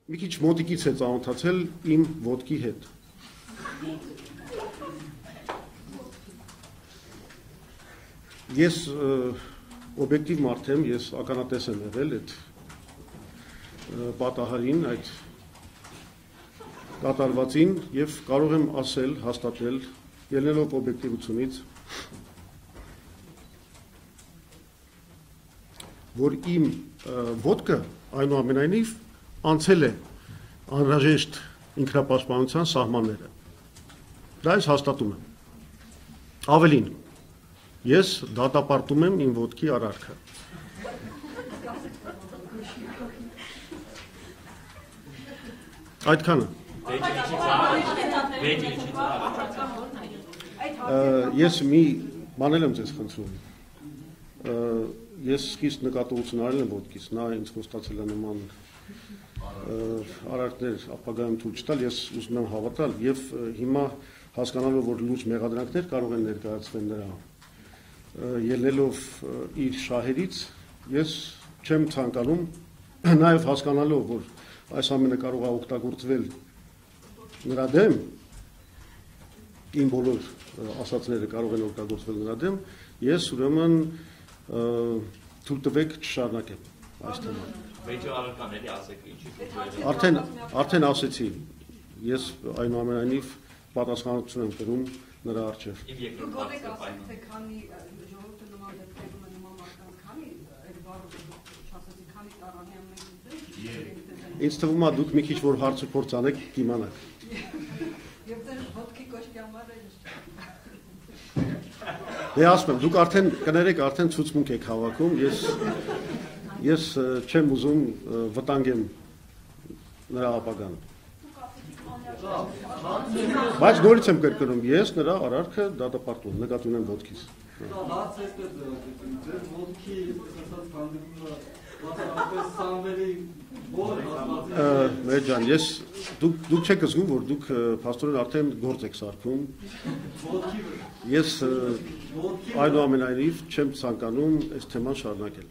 մի քիչ մոտիկից է ծանոթացել իմ ոտքի հետ։ Ես օբյեկտիվ մարդ եմ, ես ականատես եմ եղել այդ պատահարին, այդ կատարվածին եւ կարող եմ ասել, հաստատել, ելնելով օբյեկտիվությունից, որ իմ ոտքը այնուամենայնիվ անցել է անհրաժեշտ ինքնապաշտպանության սահմանները։ Դա ես հաստատում եմ։ Ավելին, ես դատապարտում եմ իմ ոտքի արարքը։ Այդքանը։ Ես մի բան եմ ձեզ խնդրում։ Ես խիստ նկատողություն արել եմ ոտքից, նա ինձ խոստացել է նման արարքներ ապագայում թույլ չտալ, ես ուզում եմ հավատալ եւ հիմա հասկանալով, որ լուրջ մեղադրանքներ կարող են ներկայացվել նրա ելնելով իր շահերից, ես չեմ ցանկանում նաեւ հասկանալով, որ այս ամենը կարող է օգտագործվել նրա դեմ, իմ բոլոր ասածները կարող են օգտագործվել նրա դեմ, ես ուրեմն թույլ տվեք չշարունակեմ այս թեման։ Արդեն ասեցի, ես այնուամենայնիվ պատասխանատվություն եմ կրում նրա առջև։ Ինձ թվում է դուք մի քիչ որ հարցը փորձ անեք կիմանաք։ Դե ասում եմ, դուք արդեն կներեք, արդեն ցուցմունք եք հավաքում, ես չեմ ուզում վտանգեմ նրա ապագան։ Բայց նորից եմ կրկնում, ես նրա արարքը դատապարտում, նկատի ունեմ ոտքից։ Մեր ջան, դուք չեք զգում, որ դուք փաստորեն արդեն գործ եք սարքում։ Ես այնուամենայնիվ չեմ ցանկանում այս թեման շարունակել։